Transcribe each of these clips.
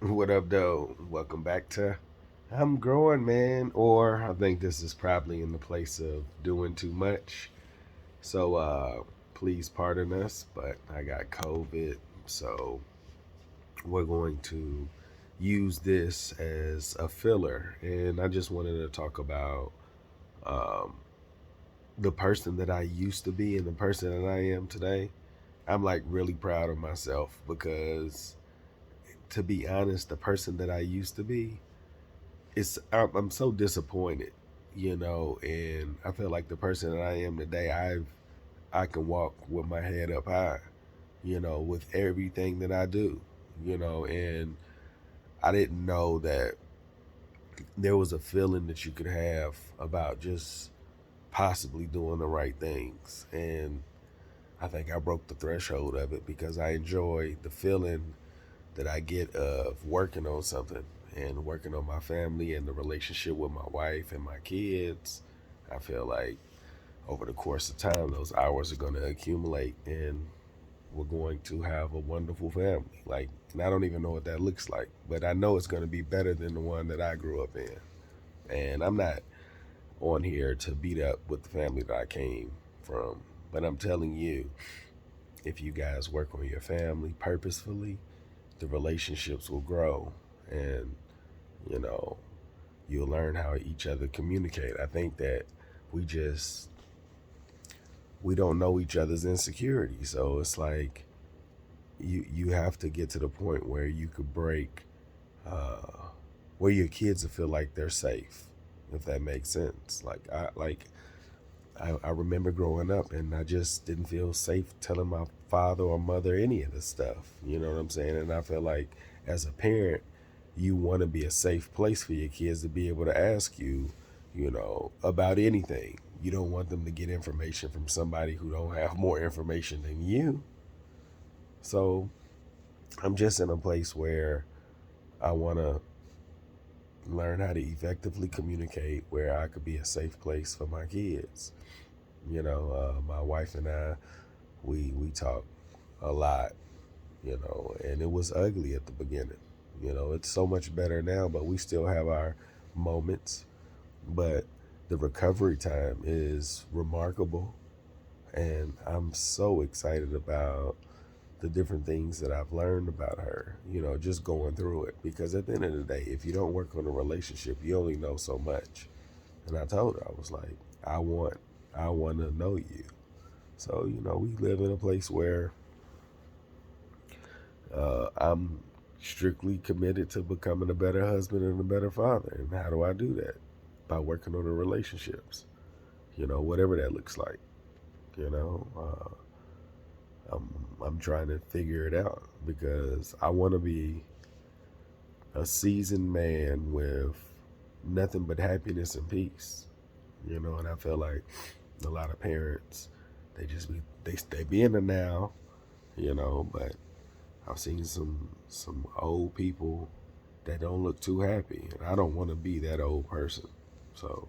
What up, though? Welcome back to I'm Growing, man. Or I think this is probably in the place of doing too much. So, please pardon us, but I got COVID. So, we're going to use this as a filler. And I just wanted to talk about um, the person that I used to be and the person that I am today. I'm like really proud of myself because, to be honest, the person that I used to be, I'm so disappointed, and I feel like the person that I am today, I can walk with my head up high, with everything that I do, and I didn't know that there was a feeling that you could have about just possibly doing the right things. And I think I broke the threshold of it because I enjoy the feeling that I get of working on something and working on my family and the relationship with my wife and my kids. I feel like over the course of time, those hours are going to accumulate and we're going to have a wonderful family. Like, and I don't even know what that looks like, but I know it's going to be better than the one that I grew up in. And I'm not on here to beat up with the family that I came from, but I'm telling you, if you guys work on your family purposefully, the relationships will grow and you know you'll learn how each other communicate. I think that we just we don't know each other's insecurity, so it's like you have to get to the point where you could break uh where your kids will feel like they're safe, if that makes sense. I remember growing up and I just didn't feel safe telling my father or mother any of this stuff. You know what I'm saying? And I feel like as a parent, you want to be a safe place for your kids to be able to ask you, about anything. You don't want them to get information from somebody who don't have more information than you. So I'm just in a place where I want to learn how to effectively communicate where I could be a safe place for my kids. My wife and I, we talk a lot, and it was ugly at the beginning. It's so much better now, but we still have our moments. But the recovery time is remarkable, and I'm so excited about the different things that I've learned about her, just going through it. Because at the end of the day, if you don't work on a relationship, you only know so much. And I told her, I was like, I want, I want to know you. So, we live in a place where I'm strictly committed to becoming a better husband and a better father. And how do I do that? By working on the relationships, whatever that looks like. You know, I'm trying to figure it out because I want to be a seasoned man with nothing but happiness and peace. And I feel like a lot of parents, they be in the now, but I've seen some old people that don't look too happy, and I don't want to be that old person. So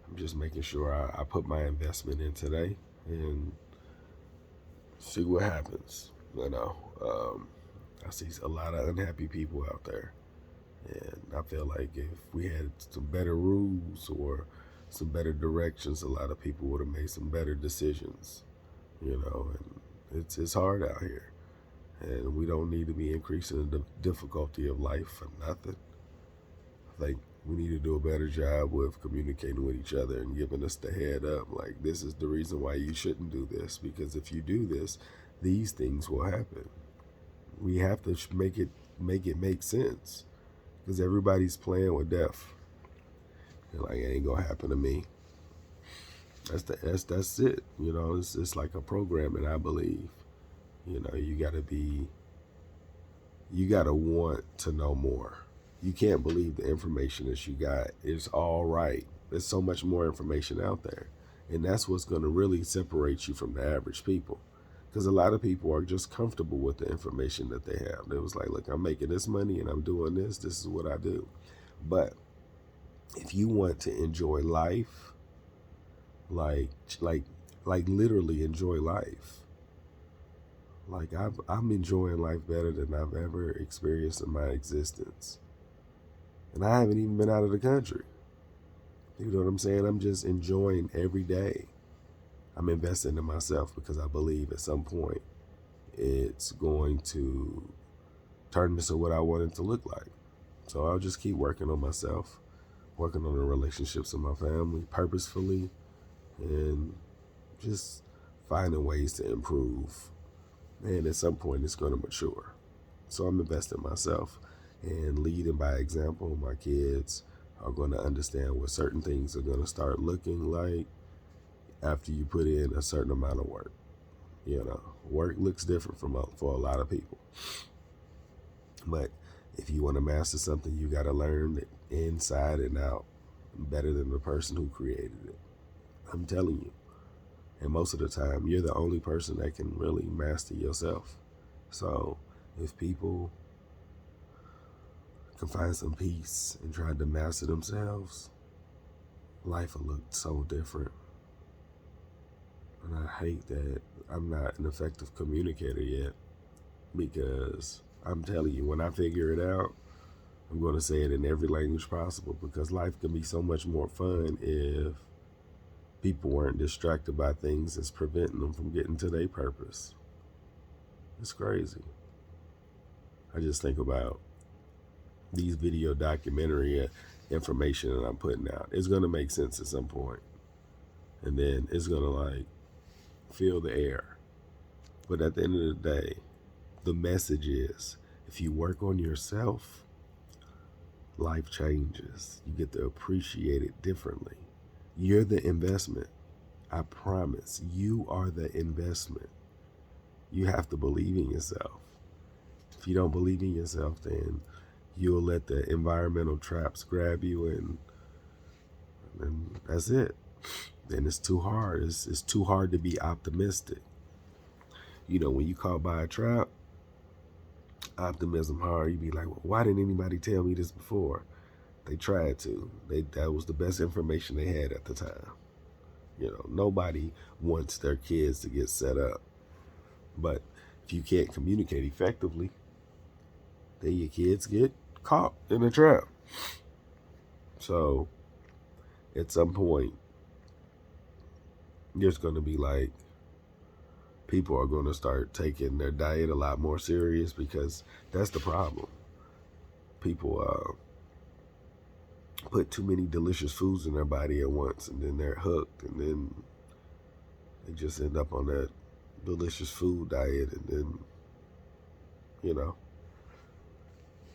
I'm just making sure I put my investment in today and see what happens. I see a lot of unhappy people out there, and I feel like if we had some better rules or some better directions, a lot of people would have made some better decisions. And it's hard out here, and we don't need to be increasing the difficulty of life for nothing. I think we need to do a better job with communicating with each other and giving us the head up. Like, this is the reason why you shouldn't do this, because if you do this, these things will happen. We have to make sense, because everybody's playing with death. They're like, it ain't gonna happen to me. That's it. It's like a programming, I believe. You gotta want to know more. You can't believe the information that you got is all right. There's so much more information out there. And that's what's going to really separate you from the average people. Because a lot of people are just comfortable with the information that they have. It was like, look, I'm making this money and I'm doing this. This is what I do. But if you want to enjoy life, like, like, like literally enjoy life, Like I'm enjoying life better than I've ever experienced in my existence. And I haven't even been out of the country. You know what I'm saying? I'm just enjoying every day. I'm investing in myself because I believe at some point it's going to turn into what I want it to look like. So I'll just keep working on myself, working on the relationships with my family purposefully, and just finding ways to improve. And at some point it's going to mature. So I'm investing in myself and leading by example. My kids are going to understand what certain things are going to start looking like after you put in a certain amount of work. You know, work looks different for a lot of people. But if you want to master something, you got to learn it inside and out better than the person who created it. I'm telling you. And most of the time, you're the only person that can really master yourself. So if people can find some peace and try to master themselves, life will look so different. And I hate that I'm not an effective communicator yet, because I'm telling you, when I figure it out, I'm going to say it in every language possible, because life can be so much more fun if people weren't distracted by things that's preventing them from getting to their purpose. It's crazy. I just think about these video documentary information that I'm putting out. It's going to make sense at some point. And then it's going to like fill the air. But at the end of the day, the message is, if you work on yourself, life changes. You get to appreciate it differently. You're the investment. I promise. You are the investment. You have to believe in yourself. If you don't believe in yourself, then you'll let the environmental traps grab you, and that's it. Then it's too hard. It's too hard to be optimistic. You know, when you caught by a trap, optimism hard. You be like, well, why didn't anybody tell me this before? They tried to. That was the best information they had at the time. You know, nobody wants their kids to get set up. But if you can't communicate effectively, then your kids get caught in a trap. So at some point, there's going to be like, people are going to start taking their diet a lot more serious, because that's the problem. People put too many delicious foods in their body at once, and then they're hooked, and then they just end up on that delicious food diet, and then, you know,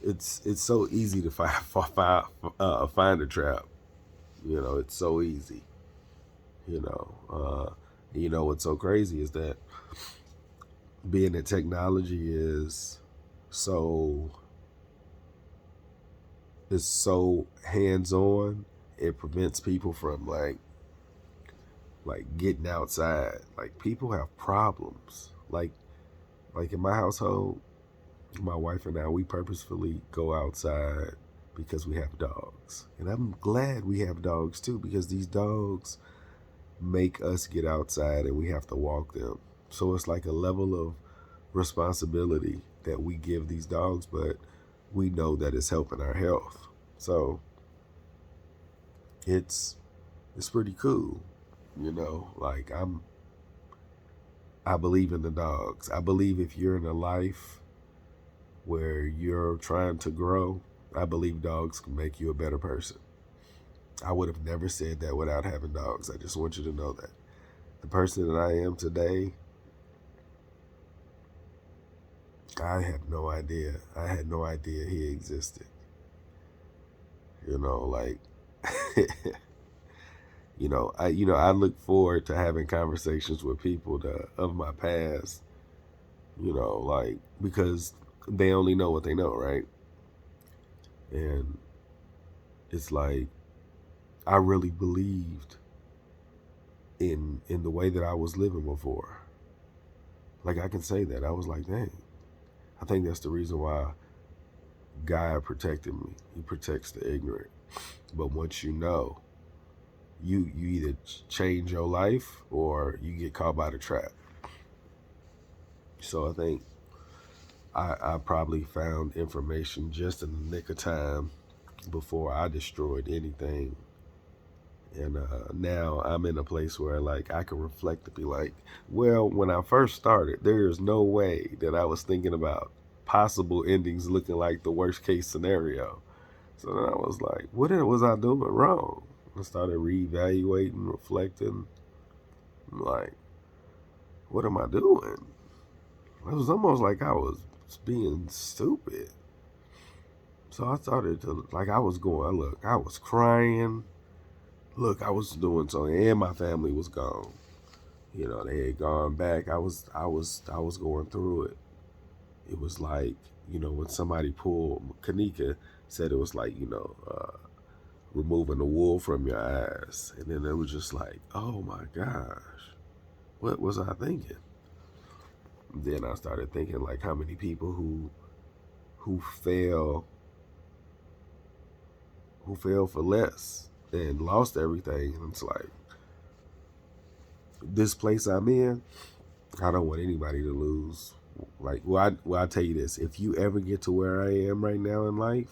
it's so easy to find a trap. You know, it's so easy. You know what's so crazy is that being that technology is so hands-on, it prevents people from like getting outside. Like, people have problems. Like in my household, my wife and I, we purposefully go outside because we have dogs. And I'm glad we have dogs too, because these dogs make us get outside and we have to walk them. So it's like a level of responsibility that we give these dogs, but we know that it's helping our health. So it's pretty cool. You know, like I believe in the dogs. I believe if you're in a life where you're trying to grow, I believe dogs can make you a better person. I would have never said that without having dogs. I just want you to know that. The person that I am today, I had no idea. I had no idea he existed. You know, like, I look forward to having conversations with people of my past, like, because they only know what they know, right? And it's like, I really believed in the way that I was living before. Like, I can say that. I was like, dang, I think that's the reason why God protected me. He protects the ignorant. But once you know, you either change your life or you get caught by the trap. So I think I probably found information just in the nick of time before I destroyed anything. And now I'm in a place where like I can reflect and be like, well, when I first started, there is no way that I was thinking about possible endings looking like the worst case scenario. So then I was like, what was I doing wrong? I started reevaluating, reflecting. I'm like, what am I doing? It was almost like I was being stupid. So I started to, like, I was going, look, I was crying. Look, I was doing something, and my family was gone. You know, they had gone back. I was going through it. It was like, when somebody pulled, Kanika said it was like, removing the wool from your eyes. And then it was just like, oh my gosh, what was I thinking? Then I started thinking like how many people who fail who fell for less and lost everything. And it's like, this place I'm in, I don't want anybody to lose. Like, I tell you this: if you ever get to where I am right now in life,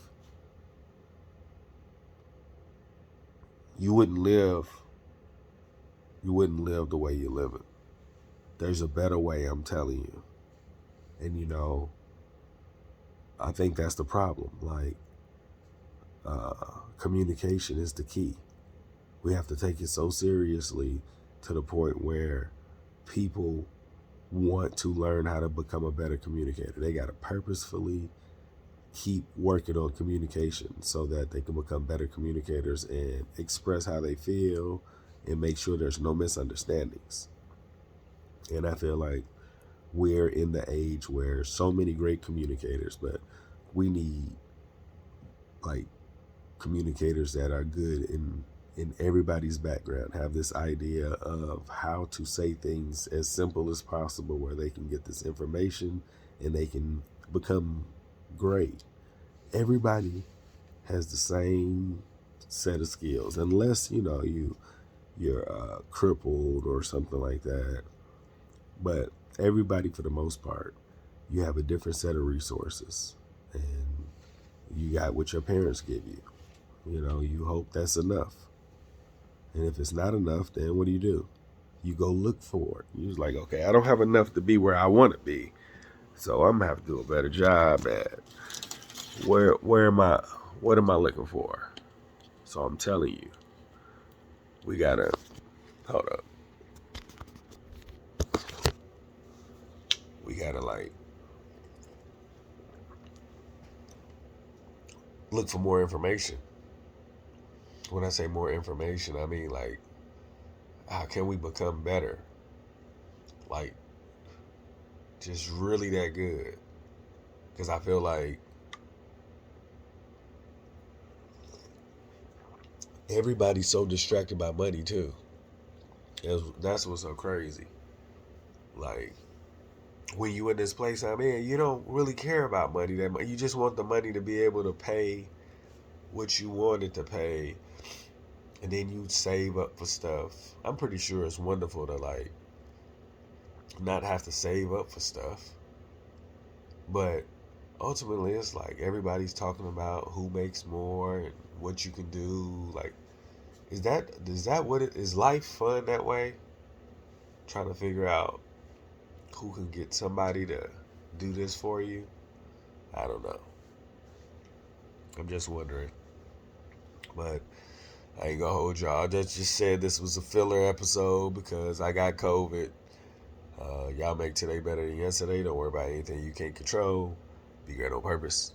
you wouldn't live. You wouldn't live the way you're living. There's a better way. I'm telling you. And I think that's the problem. Like, communication is the key. We have to take it so seriously to the point where people want to learn how to become a better communicator. They got to purposefully keep working on communication so that they can become better communicators and express how they feel and make sure there's no misunderstandings. And I feel like we're in the age where so many great communicators, but we need like communicators that are good in everybody's background, have this idea of how to say things as simple as possible where they can get this information and they can become great. Everybody has the same set of skills unless you're crippled or something like that. But everybody, for the most part, you have a different set of resources, and you got what your parents give you. You hope that's enough. And if it's not enough, then what do? You go look for it. You're like, okay, I don't have enough to be where I want to be. So I'm gonna have to do a better job at where am I what am I looking for? So I'm telling you, we gotta hold up. We gotta like look for more information. When I say more information, I mean like how can we become better? Like just really that good. Because I feel like everybody's so distracted by money too. That's what's so crazy. Like when you in this place I'm in, you don't really care about money that much. You just want the money to be able to pay what you wanted to pay, and then you save up for stuff. I'm pretty sure it's wonderful to like not have to save up for stuff, but ultimately it's like everybody's talking about who makes more and what you can do. Like, is that what it is? Life fun that way? Trying to figure out who can get somebody to do this for you. I don't know. I'm just wondering. But I ain't gonna hold y'all. I just said this was a filler episode because I got COVID. Y'all make today better than yesterday. Don't worry about anything you can't control. Be great on purpose.